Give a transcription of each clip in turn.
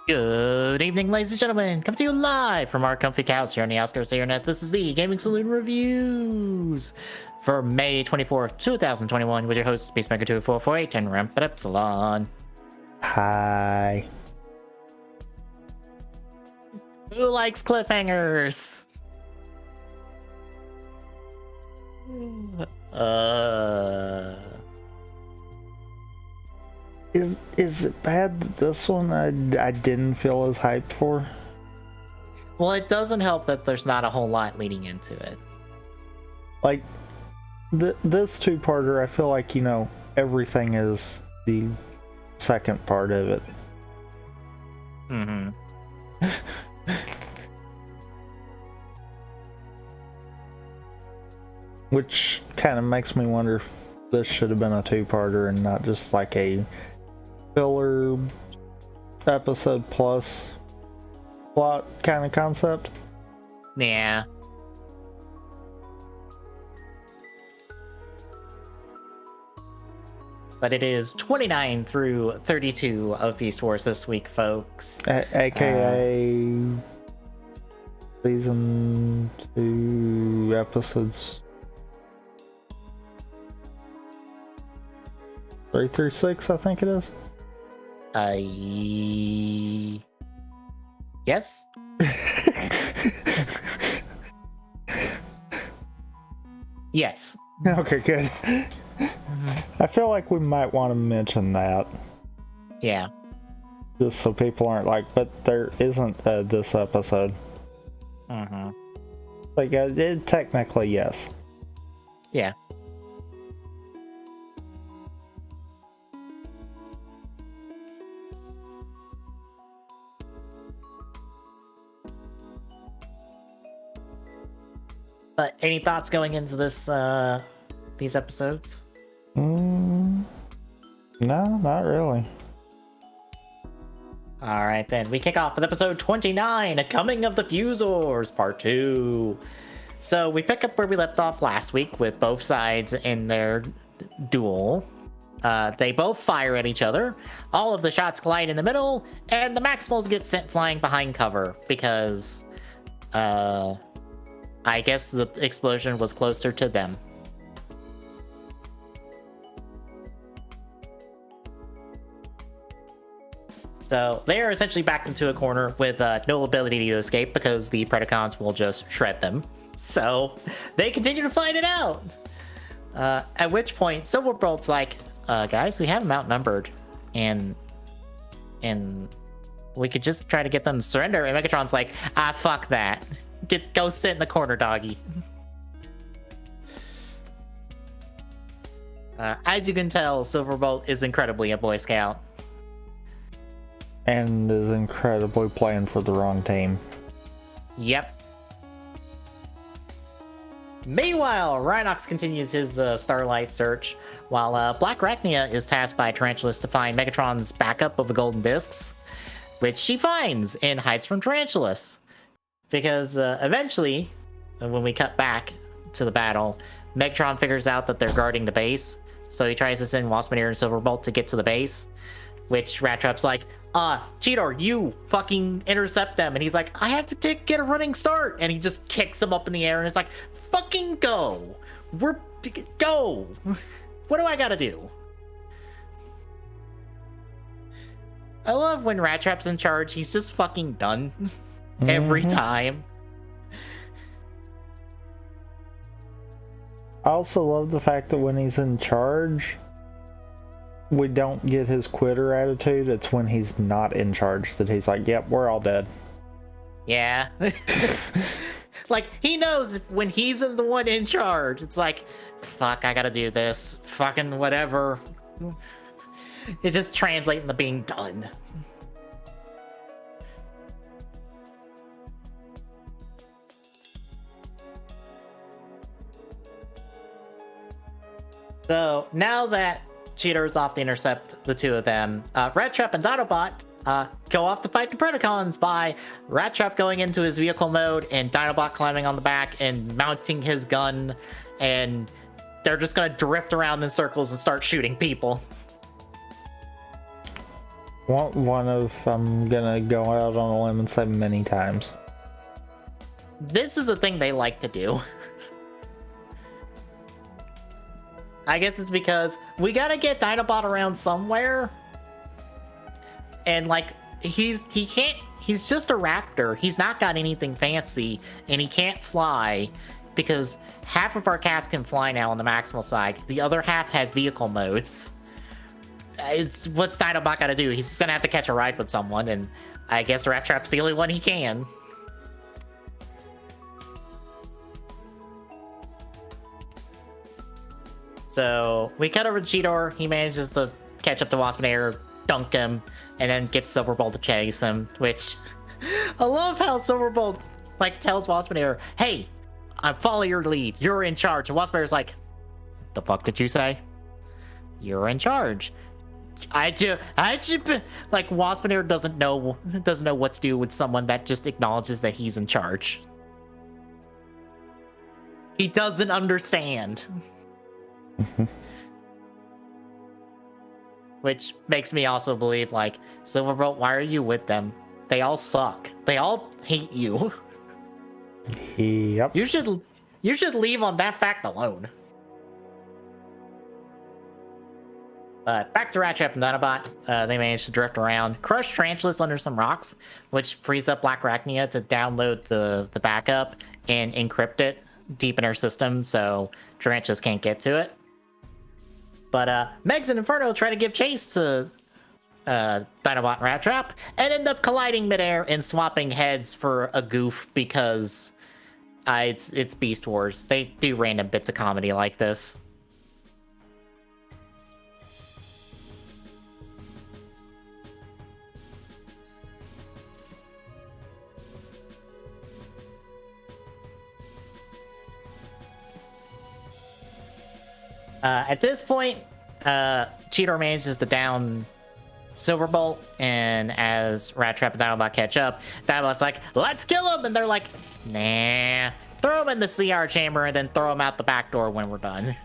Good evening, ladies and gentlemen. Come to you live from our comfy couch here on the Oscars Internet. This is the Gaming Saloon Reviews for May 24th, 2021 with your host, Spacemaker2448 and Rampant Epsilon. Hi. Who likes cliffhangers? Is it bad that this one I didn't feel as hyped for? Well, it doesn't help that there's not a whole lot leading into it. Like, this two-parter, I feel like, everything is the second part of it. Mm-hmm. Which kind of makes me wonder if this should have been a two-parter and not just like a filler episode plus plot kind of concept. Yeah. But it is 29 through 32 of Beast Wars this week, folks. AKA season 2 episodes 3 through 6, I think it is. Yes. Yes. Okay, good. I feel like we might want to mention that. Yeah. Just so people aren't like, but there isn't this episode. Mm-hmm. Like, technically, yes. Yeah. But any thoughts going into this these episodes? No, not really. All right, then we kick off with episode 29, A Coming of the Fusors, part 2. So we pick up where we left off last week with both sides in their duel. They both fire at each other. All of the shots collide in the middle, and the Maximals get sent flying behind cover because, I guess the explosion was closer to them. So they are essentially backed into a corner with no ability to escape because the Predacons will just shred them. So they continue to fight it out. At which point, Silverbolt's like, guys, we have them outnumbered. And we could just try to get them to surrender. And Megatron's like, fuck that. Go sit in the corner, doggy. As you can tell, Silverbolt is incredibly a Boy Scout. And is incredibly playing for the wrong team. Yep. Meanwhile, Rhinox continues his Starlight search, while Black Arachnia is tasked by Tarantulas to find Megatron's backup of the Golden Discs, which she finds and hides from Tarantulas. Because eventually, when we cut back to the battle, Megatron figures out that they're guarding the base, so he tries to send Waspinator and Silverbolt to get to the base, which Rat Trap's like, Cheetor, you fucking intercept them. And he's like, I have to get a running start. And he just kicks him up in the air and is like, fucking go. Go. What do I gotta do? I love when Rat Trap's in charge. He's just fucking done. Every time. I also love the fact that when he's in charge, we don't get his quitter attitude. It's when he's not in charge that he's like, yep, we're all dead. Yeah. Like, he knows when he's the one in charge, it's like, fuck, I gotta do this. Fucking whatever. It just translates into being done. So, now that Cheetor's off to intercept the two of them, Rat Trap and Dinobot go off to fight the Predacons by Rat Trap going into his vehicle mode and Dinobot climbing on the back and mounting his gun, and they're just gonna drift around in circles and start shooting people. I'm gonna go out on a limb and say many times. This is a thing they like to do. I guess it's because we gotta get Dinobot around somewhere. And like, he's just a raptor. He's not got anything fancy, and he can't fly because half of our cast can fly now on the maximal side. The other half had vehicle modes. It's what's Dinobot gotta do? He's just gonna have to catch a ride with someone, and I guess Rat Trap's the only one he can. So we cut over to Cheetor. He manages to catch up to Waspinator, dunk him, and then gets Silverbolt to chase him. Which I love how Silverbolt like tells Waspinator, "Hey, I follow your lead. You're in charge." And Waspinator's like, "The fuck did you say? You're in charge." I just like Waspinator doesn't know what to do with someone that just acknowledges that he's in charge. He doesn't understand. Which makes me also believe, like, Silverbolt, why are you with them? They all suck. They all hate you. Yep. You should leave on that fact alone. But back to Rat Trap and Dinobot. They managed to drift around, crush Tarantulas under some rocks, which frees up Black Arachnia to download the backup and encrypt it deep in her system so Tarantulas can't get to it. But Megs and Inferno try to give chase to Dinobot and Rat Trap and end up colliding midair and swapping heads for a goof because it's Beast Wars. They do random bits of comedy like this. At this point, Cheetor manages to down Silverbolt, and as Rat Trap and Dinobot catch up, Dinobot's like, "Let's kill him!" And they're like, "Nah, throw him in the CR chamber and then throw him out the back door when we're done."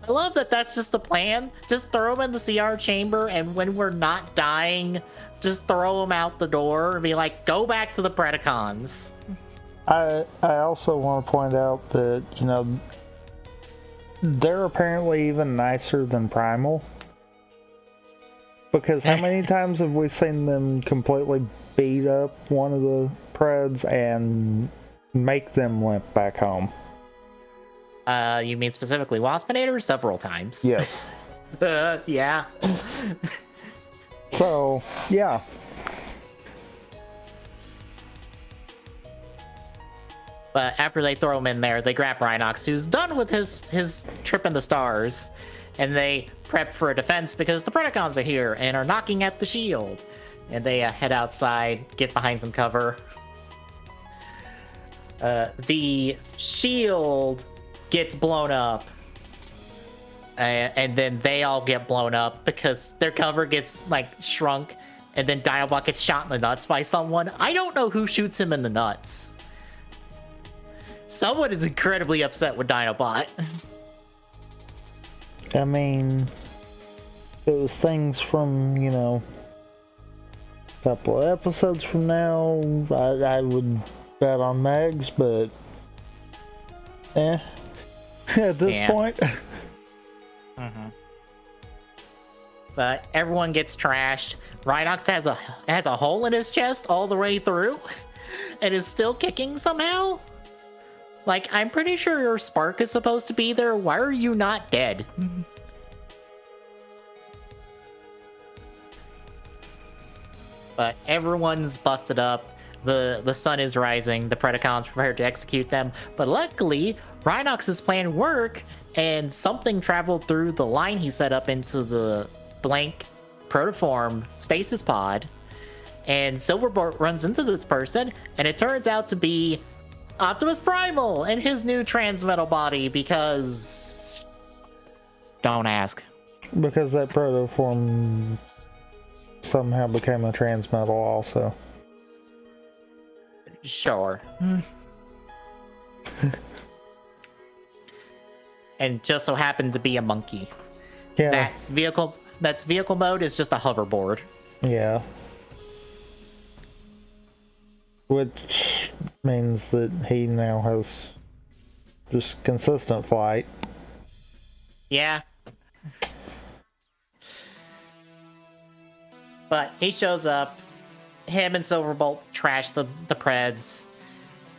I love that that's just the plan. Just throw him in the CR chamber, and when we're not dying, just throw him out the door and be like, "Go back to the Predacons." I also want to point out that, you know, they're apparently even nicer than Primal. Because how many times have we seen them completely beat up one of the Preds and make them limp back home? You mean specifically Waspinator? Several times. Yes. Yeah. So, yeah. But after they throw him in there, they grab Rhinox, who's done with his trip in the stars, and they prep for a defense because the Predacons are here and are knocking at the shield. And they head outside, get behind some cover. The shield gets blown up, and then they all get blown up because their cover gets like shrunk, and then Dinobot gets shot in the nuts by someone. I don't know who shoots him in the nuts. Someone is incredibly upset with Dinobot. I mean, it was things from, you know, a couple of episodes from now. I would bet on Megs, but at this point. Mm-hmm. But everyone gets trashed. Rhinox has a hole in his chest all the way through, and is still kicking somehow. Like, I'm pretty sure your spark is supposed to be there. Why are you not dead? But everyone's busted up. The sun is rising. The Predacons prepared to execute them. But luckily, Rhinox's plan worked, and something traveled through the line he set up into the blank protoform stasis pod. And Silverbolt runs into this person, and it turns out to be Optimus Primal and his new transmetal body because... Don't ask. Because that protoform somehow became a transmetal also. Sure. And just so happened to be a monkey. Yeah. That's vehicle mode is just a hoverboard. Yeah. Which means that he now has just consistent flight. Yeah. But he shows up, him and Silverbolt trash the Preds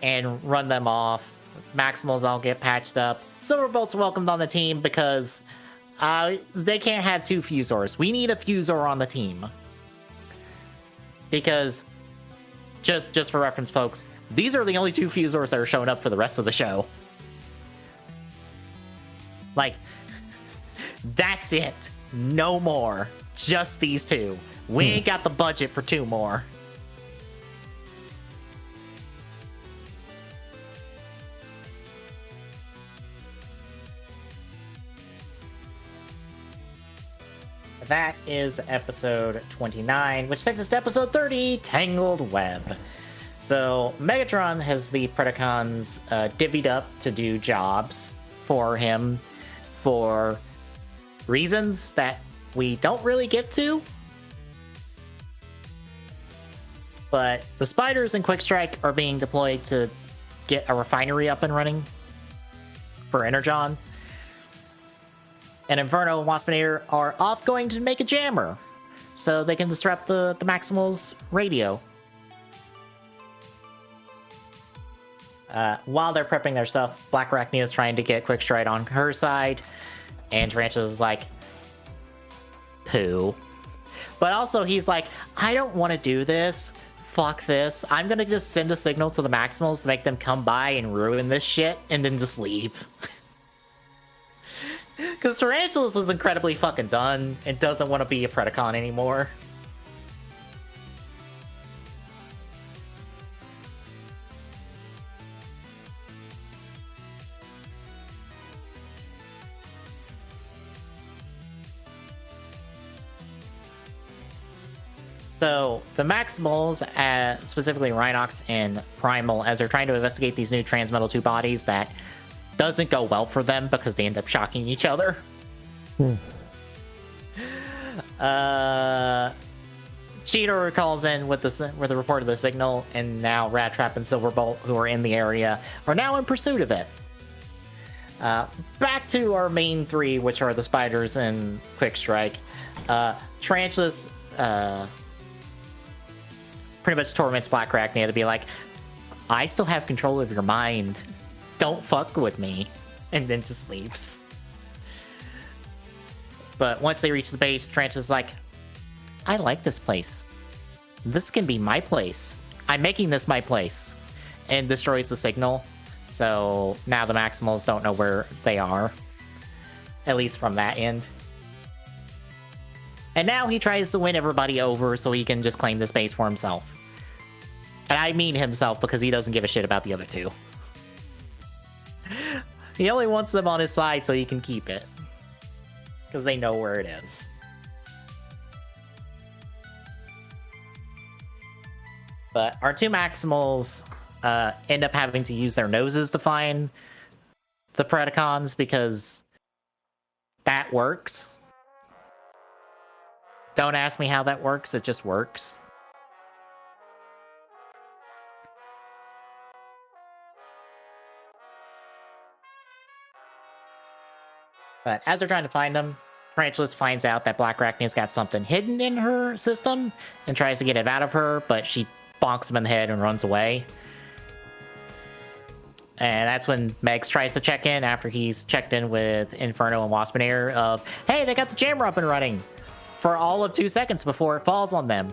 and run them off. Maximals all get patched up. Silverbolt's welcomed on the team because they can't have two Fusors. We need a Fusor on the team. Because, just for reference, folks, these are the only two Fusors that are showing up for the rest of the show. Like, that's it. No more. Just these two. We ain't got the budget for two more. That is episode 29, which takes us to episode 30, Tangled Web. So, Megatron has the Predacons divvied up to do jobs for him for reasons that we don't really get to. But the Spiders and Quick Strike are being deployed to get a refinery up and running for Energon. And Inferno and Waspinator are off going to make a jammer so they can disrupt the Maximal's radio. While they're prepping their stuff, Black Arachnia is trying to get Quick Strike on her side, and Tarantula is like, poo. But also he's like, I don't want to do this. Fuck this. I'm gonna just send a signal to the Maximals to make them come by and ruin this shit, and then just leave. Because Tarantulas is incredibly fucking done and doesn't want to be a Predacon anymore. So, the Maximals, specifically Rhinox and Primal, as they're trying to investigate these new Transmetal 2 bodies that doesn't go well for them because they end up shocking each other. Cheetor calls in with the report of the signal, and now Rat Trap and Silverbolt, who are in the area, are now in pursuit of it. Back to our main three, which are the Spiders and Quick Strike. Tarantulas pretty much torments Black Arachnia to be like, I still have control of your mind. Don't fuck with me. And then just leaves. But once they reach the base, Tarantula's like, I like this place. This can be my place. I'm making this my place. And destroys the signal. So now the Maximals don't know where they are. At least from that end. And now he tries to win everybody over so he can just claim this base for himself. And I mean himself because he doesn't give a shit about the other two. He only wants them on his side so he can keep it. Because they know where it is. But our two Maximals end up having to use their noses to find the Predacons because that works. Don't ask me how that works, it just works. But as they're trying to find them, Tarantulas finds out that Black Arachnia's got something hidden in her system and tries to get it out of her, but she bonks him in the head and runs away. And that's when Megs tries to check in after he's checked in with Inferno and Waspinator of, hey, they got the jammer up and running for all of 2 seconds before it falls on them.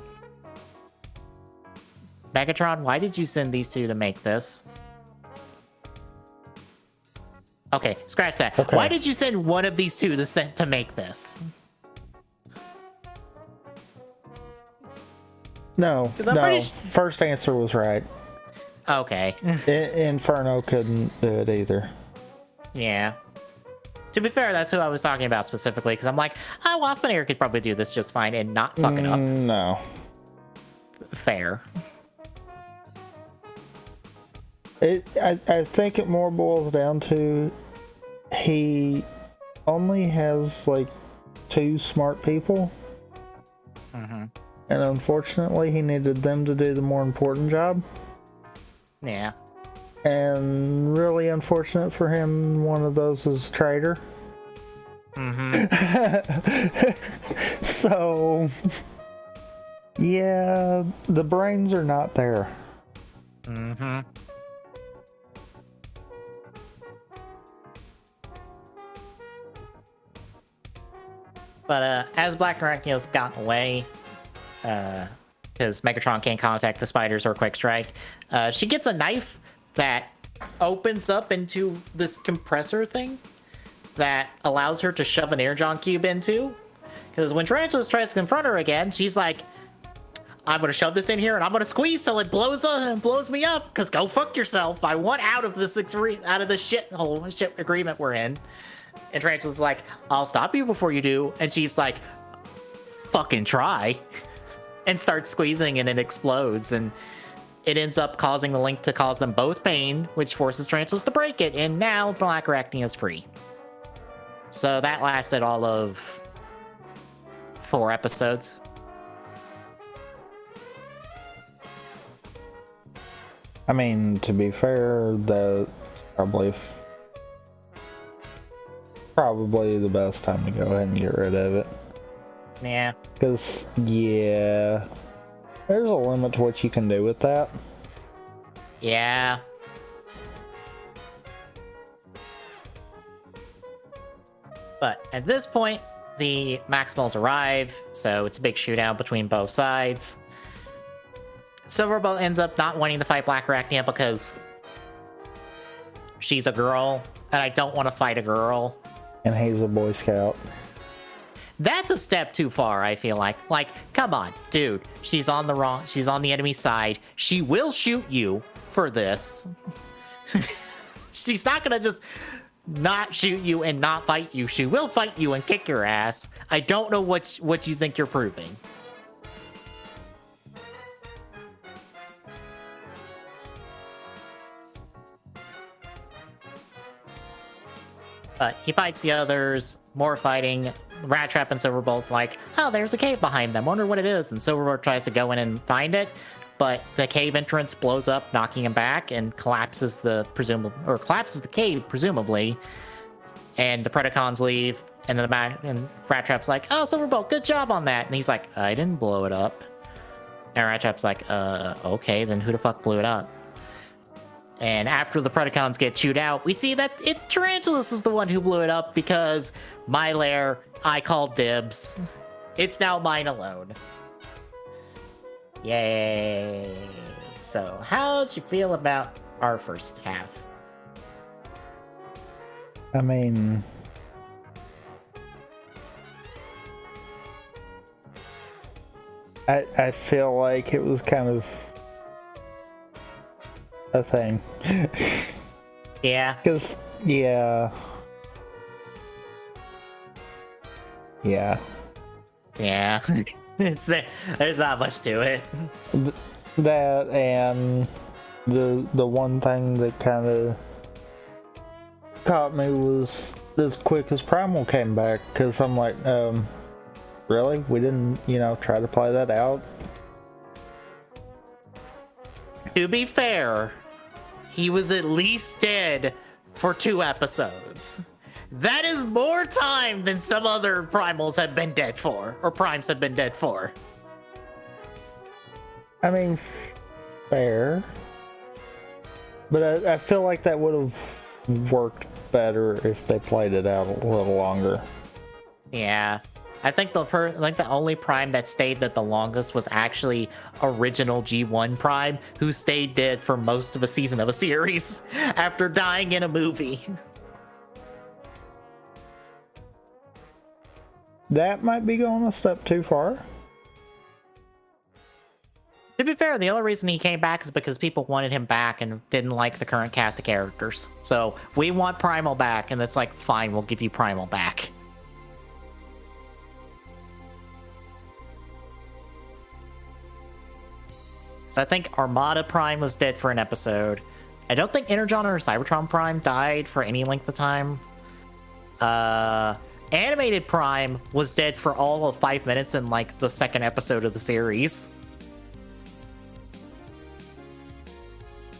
Megatron, why did you send these two to make this? Okay, scratch that. Okay. Why did you send one of these two to make this? No. First answer was right. Okay. Inferno couldn't do it either. Yeah. To be fair, that's who I was talking about specifically, because I'm like, Waspinator could probably do this just fine and not fuck it up. No. Fair. I think it more boils down to he only has like two smart people. Mm-hmm. And unfortunately, he needed them to do the more important job. Yeah. And really unfortunate for him, one of those is traitor. Mm-hmm. So, yeah, the brains are not there. Mm-hmm. But as Black Arachnia's gotten away, because Megatron can't contact the spiders or Quick Strike, she gets a knife that opens up into this compressor thing that allows her to shove an Energon cube into. Because when Tarantulas tries to confront her again, she's like, I'm gonna shove this in here and I'm gonna squeeze till it blows me up. Cause go fuck yourself. I want out of this shit agreement we're in. And Tarantula's like, I'll stop you before you do. And she's like, fucking try. And starts squeezing and it explodes. And it ends up causing the link to cause them both pain, which forces Tarantulas to break it. And now Black Arachnia is free. So that lasted all of 4 episodes. I mean, to be fair, that's probably the best time to go ahead and get rid of it. Yeah. Because, yeah, there's a limit to what you can do with that. Yeah. But at this point, the Maximals arrive, so it's a big shootout between both sides. Silverbolt ends up not wanting to fight Black Arachnia because she's a girl, and I don't want to fight a girl. And he's a Boy Scout. That's a step too far, I feel like. Like, come on, dude. She's on the enemy side. She will shoot you for this. She's not gonna just not shoot you and not fight you. She will fight you and kick your ass. I don't know what you think you're proving. But he fights the others, more fighting. Rat Trap and Silverbolt like, oh, there's a cave behind them. Wonder what it is. And Silverbolt tries to go in and find it, but the cave entrance blows up, knocking him back, and collapses the cave, presumably. And the Predacons leave, and and Rat Trap's like, oh, Silverbolt, good job on that. And he's like, I didn't blow it up. And Rat Trap's like, okay, then who the fuck blew it up? And after the Predacons get chewed out, we see that Tarantulas is the one who blew it up because my lair, I called dibs. It's now mine alone. Yay. So, how'd you feel about our first half? I mean, I feel like it was kind of a thing. Yeah. Because, yeah. Yeah. There's not much to it. That and the one thing that kind of caught me was as quick as Primal came back, because I'm like, really? We didn't, try to play that out? To be fair, he was at least dead for 2 episodes. That is more time than some other Primals have been dead for, or Primes have been dead for. I mean, fair. But I feel like that would have worked better if they played it out a little longer. Yeah. I think the only Prime that stayed dead the longest was actually original G1 Prime, who stayed dead for most of a season of a series after dying in a movie. That might be going a step too far. To be fair, the only reason he came back is because people wanted him back and didn't like the current cast of characters. So, we want Primal back, and it's like, fine, we'll give you Primal back. So I think Armada Prime was dead for an episode. I don't think Energon or Cybertron Prime died for any length of time. Animated Prime was dead for all of 5 minutes in like the second episode of the series.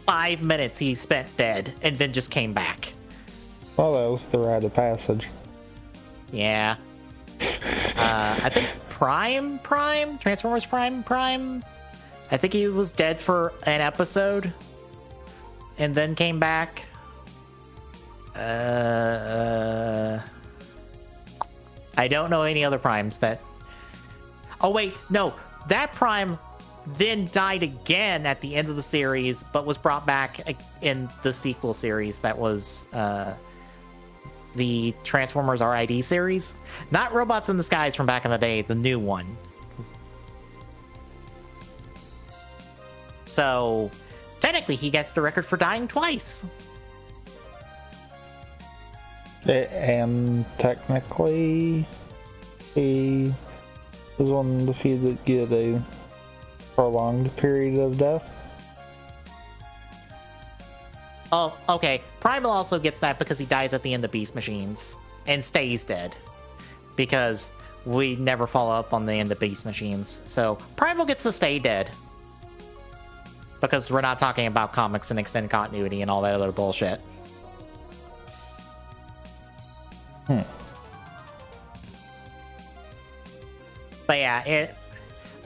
5 minutes he spent dead and then just came back. Well, that was the rite of passage. Yeah. I think Transformers Prime. I think he was dead for an episode and then came back. I don't know any other primes that... Oh, wait, no. That prime then died again at the end of the series, but was brought back in the sequel series that was the Transformers RID series. Not Robots in the Skies from back in the day, the new one. So, technically, he gets the record for dying twice. And technically, he was one of the few that get a prolonged period of death. Oh, okay. Primal also gets that because he dies at the end of Beast Machines and stays dead. Because we never follow up on the end of Beast Machines. So, Primal gets to stay dead. Because we're not talking about comics and extended continuity and all that other bullshit. But yeah,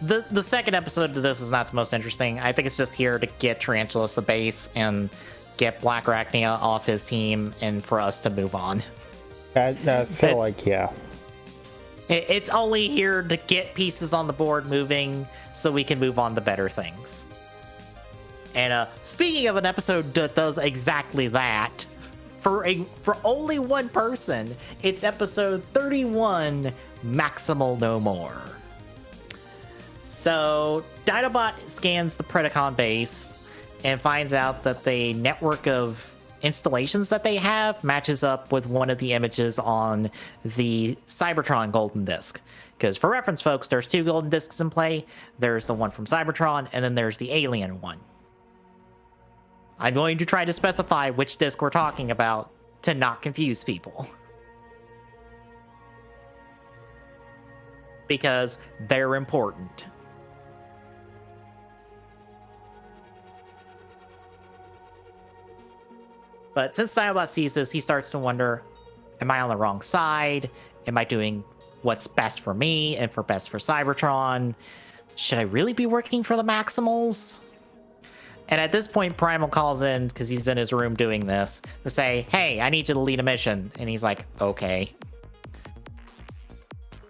the second episode of this is not the most interesting. I think it's just here to get Tarantulas a base and get Black Arachnia off his team and for us to move on. I feel like, yeah. It's only here to get pieces on the board moving so we can move on to better things. And speaking of an episode that does exactly that, for only one person, it's episode 31, Maximal No More. So, Dinobot scans the Predacon base and finds out that the network of installations that they have matches up with one of the images on the Cybertron Golden Disc. Because for reference, folks, there's two Golden Discs in play. There's the one from Cybertron, and then there's the alien one. I'm going to try to specify which disc we're talking about to not confuse people. Because they're important. But since Dinobot sees this, he starts to wonder, am I on the wrong side? Am I doing what's best for me and best for Cybertron? Should I really be working for the Maximals? And at this point, Primal calls in, because he's in his room doing this, to say, hey, I need you to lead a mission. And he's like, okay.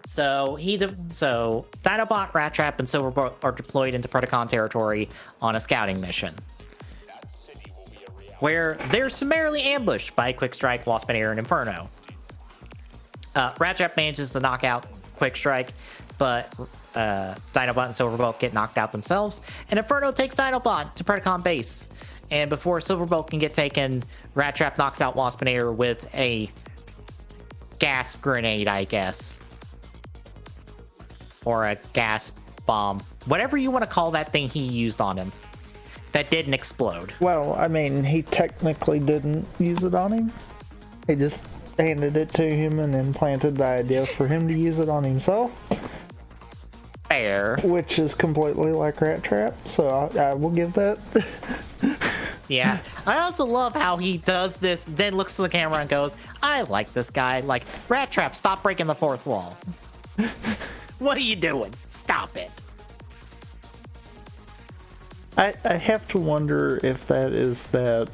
So Dinobot, Rat Trap, and Silverbolt are deployed into Predacon territory on a scouting mission, where they're summarily ambushed by Quick Strike, Waspinator, and Inferno. Rat Trap manages to knock out Quick Strike, but Dinobot and Silverbolt get knocked out themselves, and Inferno takes Dinobot to Predacon base. And before Silverbolt can get taken, Rat Trap knocks out Waspinator with a gas grenade, I guess. Or a gas bomb. Whatever you want to call that thing he used on him. That didn't explode. Well, I mean, he technically didn't use it on him. He just handed it to him and then planted the idea for him to use it on himself. Fair. Which is completely like Rat Trap, so I will give that. Yeah. I also love how he does this, then looks to the camera and goes, I like this guy. Like, Rat Trap, stop breaking the fourth wall. What are you doing? Stop it. I have to wonder if that is that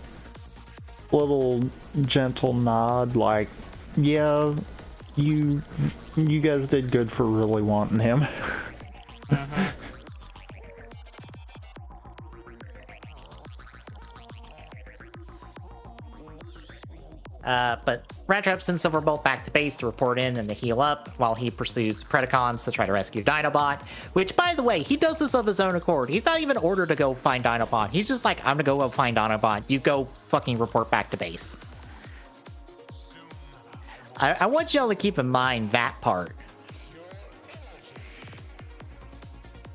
little gentle nod, like, yeah, you guys did good for really wanting him. But Rat Trap sends Silverbolt back to base to report in and to heal up while he pursues Predacons to try to rescue Dinobot, which, by the way, he does this of his own accord. He's not even ordered to go find Dinobot. He's just like, I'm gonna go find Dinobot. You go fucking report back to base. I want y'all to keep in mind that part.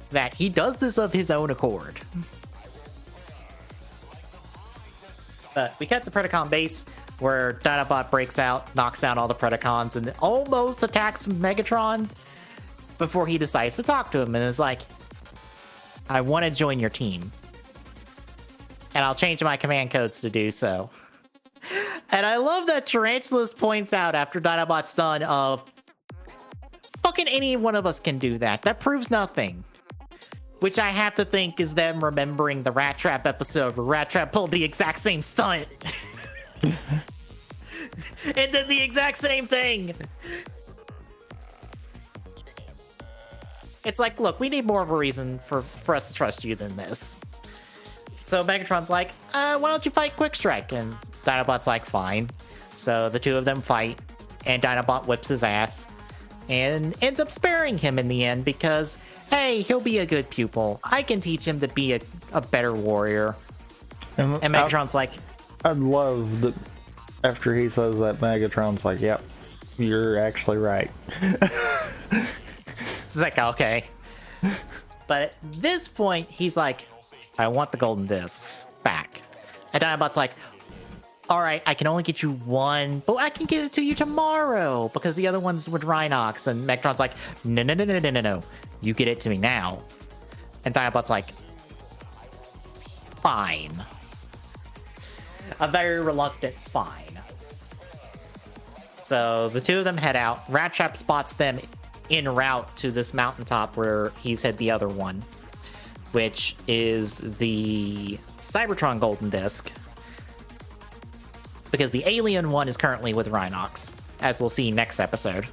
That he does this of his own accord. But we cut to Predacon base, where Dinobot breaks out, knocks down all the Predacons, and almost attacks Megatron before he decides to talk to him and is like, I want to join your team. And I'll change my command codes to do so. And I love that Tarantulas points out after Dinobot's done of, fucking any one of us can do that. That proves nothing. Which I have to think is them remembering the Rat Trap episode where Rat Trap pulled the exact same stunt. It did the exact same thing. It's like, look, we need more of a reason for us to trust you than this. So Megatron's like, why don't you fight Quick Strike? And Dinobot's like, fine. So the two of them fight, and Dinobot whips his ass and ends up sparing him in the end because, hey, he'll be a good pupil. I can teach him to be a better warrior. And Megatron's like, I love that after he says that, Megatron's like, yep, you're actually right. It's like, okay. But at this point, he's like, I want the golden discs back. And Dinobot's like, all right, I can only get you one, but I can get it to you tomorrow because the other one's with Rhinox. And Megatron's like, no. You get it to me now. And Dinobot's like, fine. A very reluctant fine. So the two of them head out. Rat Trap spots them en route to this mountaintop where he's had the other one, which is the Cybertron Golden Disc. Because the alien one is currently with Rhinox, as we'll see next episode.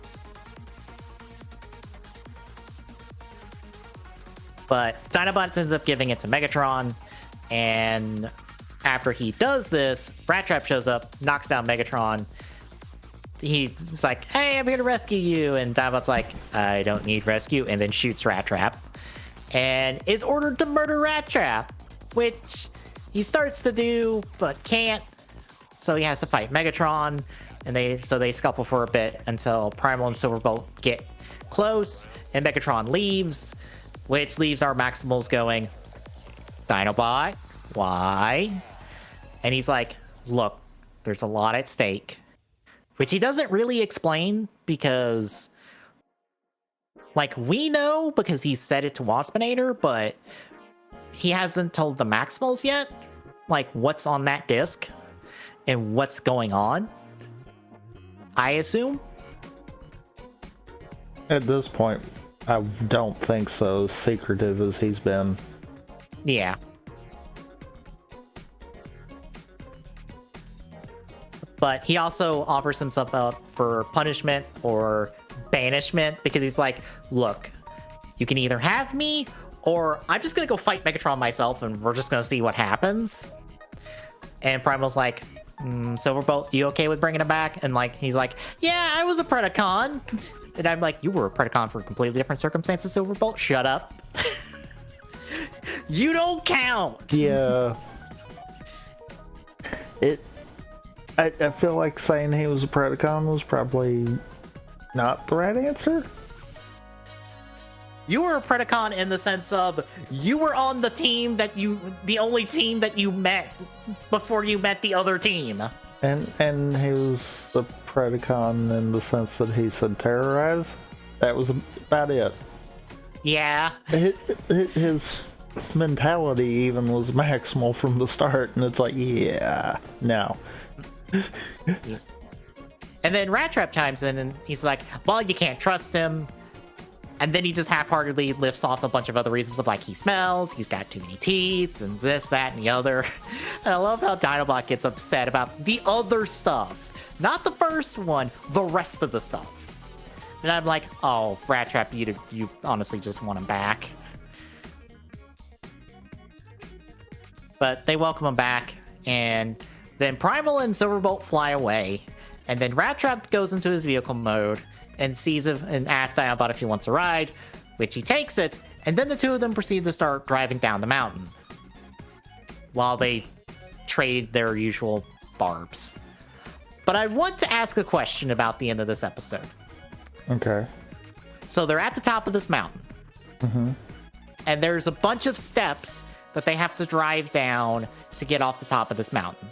But Dinobot ends up giving it to Megatron, and after he does this, Rat Trap shows up, knocks down Megatron. He's like, hey, I'm here to rescue you, and Dinobot's like, I don't need rescue, and then shoots Rat Trap, and is ordered to murder Rat Trap, which he starts to do, but can't, so he has to fight Megatron, and they scuffle for a bit until Primal and Silverbolt get close, and Megatron leaves, which leaves our Maximals going, Dinobot, why? And he's like, look, there's a lot at stake. Which he doesn't really explain because, like, we know because he said it to Waspinator, but he hasn't told the Maximals yet, like, what's on that disc and what's going on, I assume. At this point, I don't think so, secretive as he's been. Yeah. But he also offers himself up for punishment or banishment because he's like, look, you can either have me or I'm just going to go fight Megatron myself and we're just going to see what happens. And Primal's like, Silverbolt, you okay with bringing him back? And like, he's like, yeah, I was a Predacon. And I'm like, you were a Predacon for completely different circumstances, Silverbolt. Shut up. You don't count. Yeah. I feel like saying he was a Predacon was probably not the right answer. You were a Predacon in the sense of you were on the team the only team that you met before you met the other team. And he was a Predacon in the sense that he said terrorize. That was about it. Yeah. His mentality even was maximal from the start, and it's like, yeah, no. And then Rat Trap chimes in and he's like, well, you can't trust him. And then he just half-heartedly lifts off a bunch of other reasons of like he smells, he's got too many teeth, and this, that, and the other. And I love how Dinobot gets upset about the other stuff. Not the first one, the rest of the stuff. And I'm like, oh, Rat Trap, you honestly just want him back. But they welcome him back, and then Primal and Silverbolt fly away, and then Rat Trap goes into his vehicle mode and sees him and asks Dinobot if he wants a ride, which he takes it, and then the two of them proceed to start driving down the mountain while they trade their usual barbs. But I want to ask a question about the end of this episode. Okay. So they're at the top of this mountain, and there's a bunch of steps that they have to drive down to get off the top of this mountain.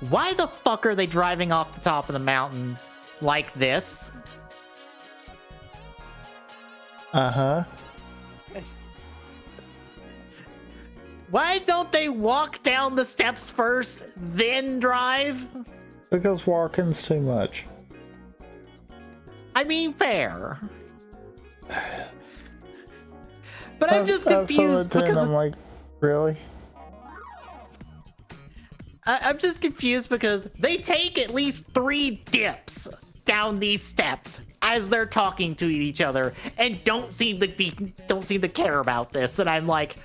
why the fuck are they driving off the top of the mountain like this? Uh-huh. Why don't they walk down the steps first, then drive? Because walking's too much. I mean, fair. But I'm just confused because I'm like, really? I'm just confused because they take at least 3 dips down these steps as they're talking to each other and don't seem to care about this. And I'm like,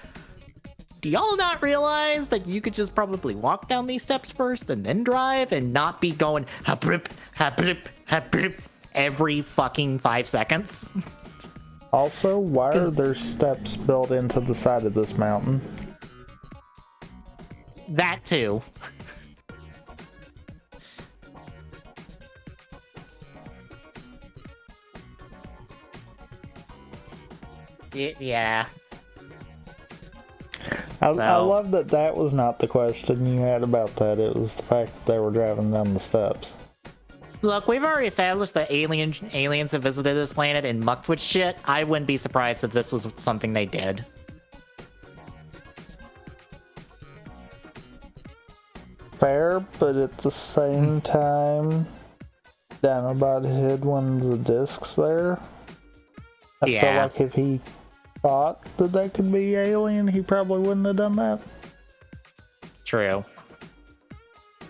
do y'all not realize that you could just probably walk down these steps first and then drive and not be going ha-brip, ha-brip, ha-brip every fucking 5 seconds? Also, why are there steps built into the side of this mountain? That too. Yeah. I love that was not the question you had about that. It was the fact that they were driving down the steps. Look, we've already established that aliens have visited this planet and mucked with shit. I wouldn't be surprised if this was something they did. Fair, but at the same time, Dinobot hid one of the discs there. I feel like if he thought that could be alien, he probably wouldn't have done that. True.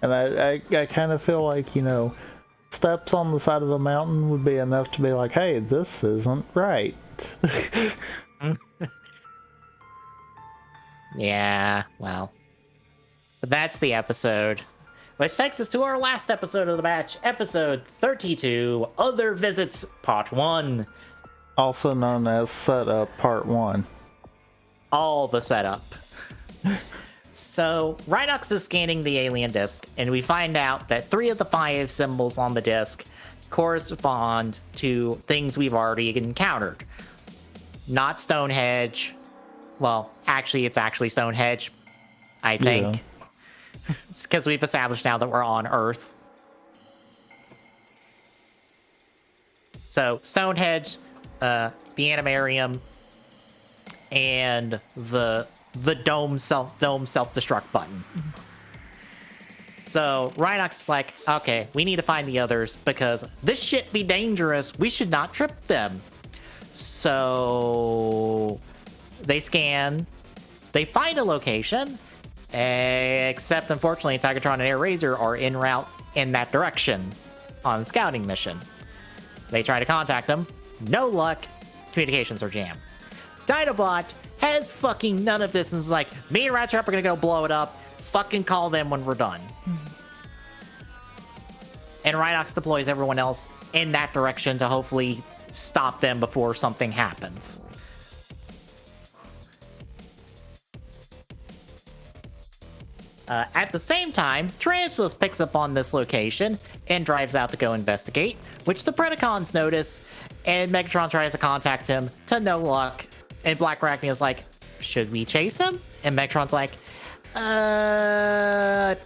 And I kind of feel like, you know, steps on the side of a mountain would be enough to be like, hey, this isn't right. Yeah, well. But that's the episode. Which takes us to our last episode of the batch, episode 32, Other Visits, Part 1. Also known as Setup Part 1. All the setup. So, Rhinox is scanning the alien disc, and we find out that 3 of the 5 symbols on the disc correspond to things we've already encountered. Not Stonehenge. Well, actually, it's actually Stonehenge, I think. Yeah. It's because we've established now that we're on Earth. So, Stonehenge, the Animarium, and the dome self-destruct button. So Rhinox is like, okay, we need to find the others because this shit be dangerous. We should not trip them. So they scan, they find a location, except unfortunately Tigatron and Air Razor are en route in that direction on a scouting mission. They try to contact them, no luck, communications are jammed. Dinobot has fucking none of this and is like, me and Rat Trap are gonna go blow it up, fucking call them when we're done. And Rhinox deploys everyone else in that direction to hopefully stop them before something happens. At the same time, Tarantulas picks up on this location and drives out to go investigate, which the Predacons notice, and Megatron tries to contact him to no luck. And Black Arachnia is like, should we chase him? And Megatron's like,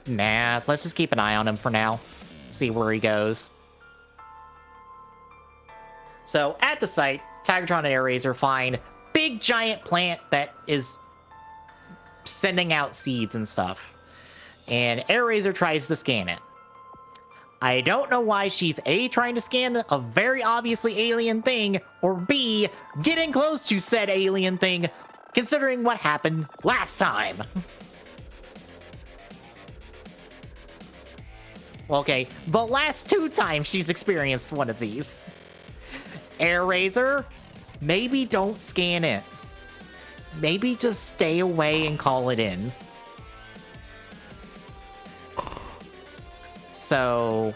nah, let's just keep an eye on him for now. See where he goes. So at the site, Tigatron and Air Razor find big giant plant that is sending out seeds and stuff. And Air Razor tries to scan it. I don't know why she's A, trying to scan a very obviously alien thing, or B, getting close to said alien thing, considering what happened last time. Okay, the last 2 times she's experienced one of these. Air Razor, maybe don't scan it. Maybe just stay away and call it in. So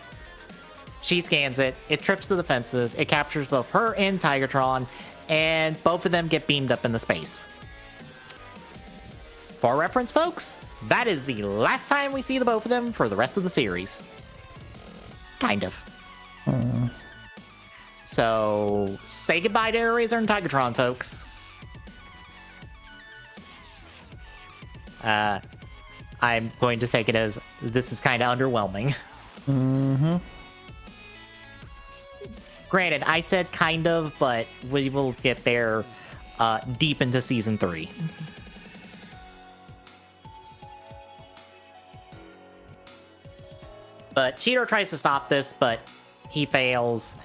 she scans it, it trips the defenses, it captures both her and Tigatron, and both of them get beamed up into space. For reference, folks, that is the last time we see the both of them for the rest of the series. Kind of. So, say goodbye to Air Razor and Tigatron, folks. I'm going to take it as this is kind of underwhelming. Mm-hmm. Granted, I said kind of, but we will get there deep into season 3. But Cheetor tries to stop this, but he fails.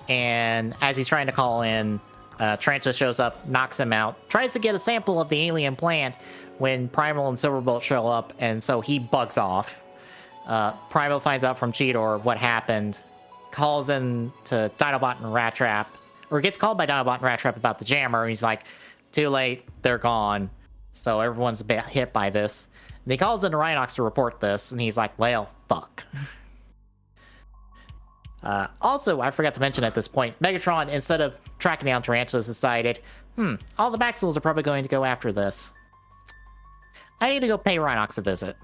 And as he's trying to call in, Tarantula shows up, knocks him out, tries to get a sample of the alien plant when Primal and Silverbolt show up, and so he bugs off. Primal finds out from Cheetor what happened, calls in to Dinobot and Rat Trap, or gets called by Dinobot and Rat Trap about the jammer, and he's like, too late, they're gone. So everyone's a bit hit by this. And he calls in to Rhinox to report this, and he's like, well, fuck. Also, I forgot to mention at this point, Megatron, instead of tracking down Tarantulas, decided, all the Maximals are probably going to go after this. I need to go pay Rhinox a visit.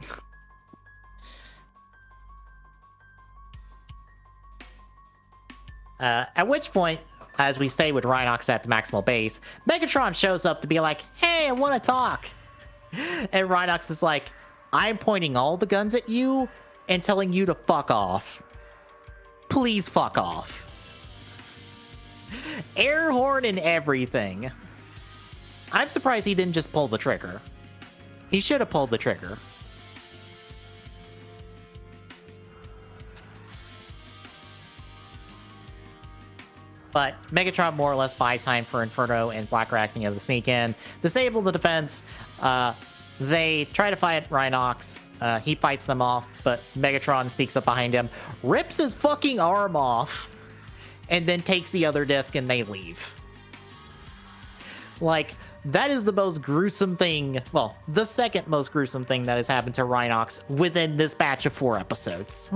At which point, as we stay with Rhinox at the Maximal base, Megatron shows up to be like, hey, I want to talk. And Rhinox is like, I'm pointing all the guns at you and telling you to fuck off. Please fuck off. Air horn and everything. I'm surprised he didn't just pull the trigger. He should have pulled the trigger. But Megatron more or less buys time for Inferno and Black Arachnia to sneak in, disable the defense. They try to fight Rhinox. He fights them off, but Megatron sneaks up behind him, rips his fucking arm off, and then takes the other disc and they leave. Like, that is the most gruesome thing, well, the second most gruesome thing that has happened to Rhinox within this batch of 4 episodes.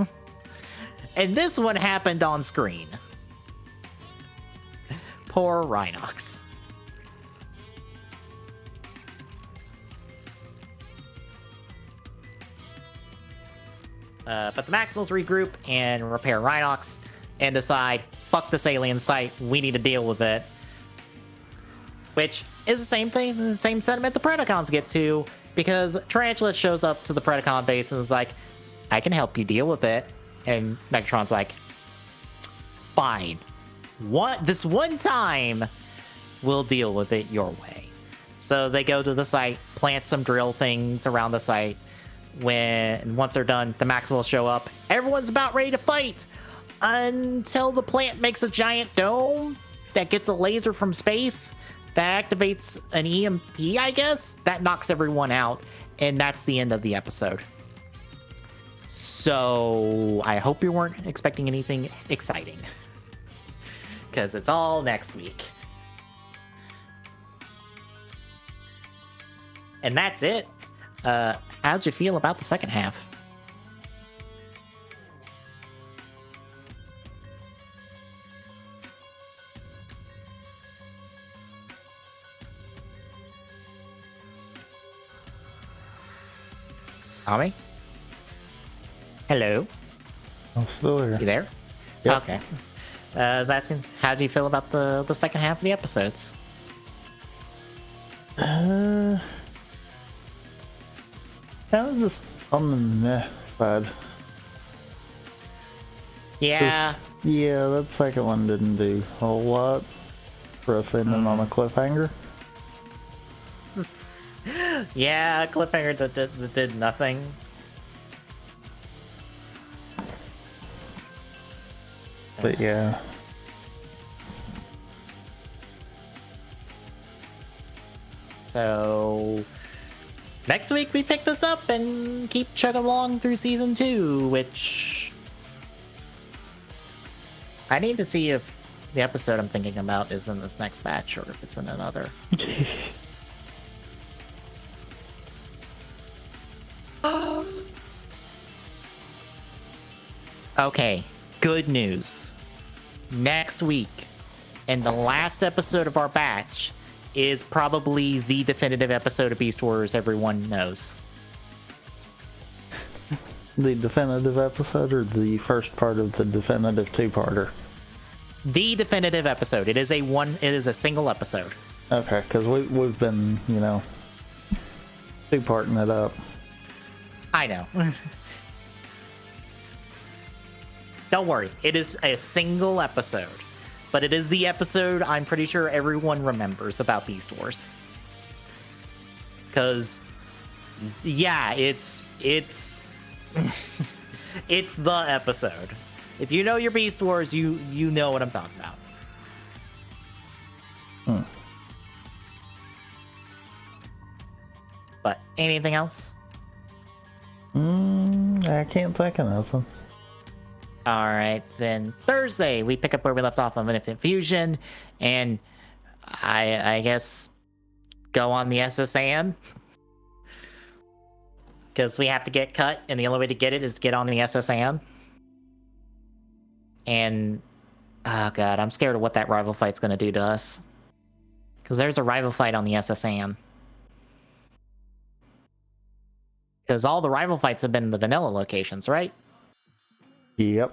And this one happened on screen. Poor Rhinox. But the Maximals regroup and repair Rhinox and decide, fuck this alien site, we need to deal with it. Which is the same thing, the same sentiment the Predacons get to, because Tarantula shows up to the Predacon base and is like, I can help you deal with it. And Megatron's like, fine. This one time, we'll deal with it your way. So they go to the site, plant some drill things around the site. Once they're done, the Maximals show up. Everyone's about ready to fight until the plant makes a giant dome that gets a laser from space that activates an EMP, I guess. That knocks everyone out, and that's the end of the episode. So I hope you weren't expecting anything exciting, because it's all next week. And that's it. How'd you feel about the second half? Tommy? Hello? I'm still here. You there? Yep. Okay. I was asking, how do you feel about the second half of the episodes? Kind of just on the meh side. Yeah. Yeah, that second one didn't do a whole lot for us ending on a cliffhanger. Yeah, cliffhanger that did nothing. But yeah. So next week we pick this up and keep chugging along through season 2, which I need to see if the episode I'm thinking about is in this next batch or if it's in another. Okay, good news. Next week, and the last episode of our batch, is probably the definitive episode of Beast Wars everyone knows. The definitive episode or the first part of the definitive 2-parter? The definitive episode. It is a single episode. Okay, because we've been, 2-parting it up. I know. Don't worry, it is a single episode, but it is the episode I'm pretty sure everyone remembers about Beast Wars. Because, yeah, it's it's the episode. If you know your Beast Wars, you know what I'm talking about. But anything else? I can't think of nothing. All right, then Thursday we pick up where we left off on Infinite Fusion, and I guess go on the SSAN because we have to get cut, and the only way to get it is to get on the SSAN. And oh god, I'm scared of what that rival fight's gonna do to us, because there's a rival fight on the SSAN. Because all the rival fights have been in the vanilla locations, right? Yep.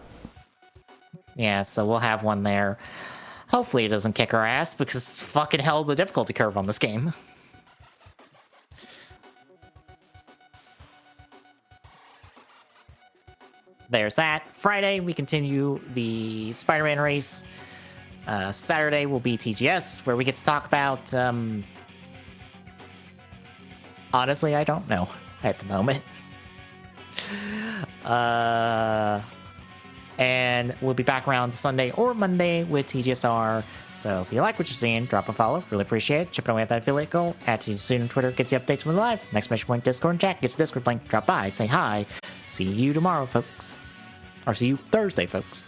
Yeah, so we'll have one there. Hopefully it doesn't kick our ass, because fucking hell, the difficulty curve on this game. There's that. Friday, we continue the Spider-Man race. Saturday will be TGS, where we get to talk about... honestly, I don't know at the moment. And we'll be back around Sunday or Monday with TGSR. So if you like what you're seeing, drop a follow. Really appreciate it. Chipping away at that affiliate goal. @TGSoon on Twitter gets you updates when we're live. Next Mission Point Discord and chat gets the Discord link. Drop by, say hi. See you tomorrow, folks. Or see you Thursday, folks.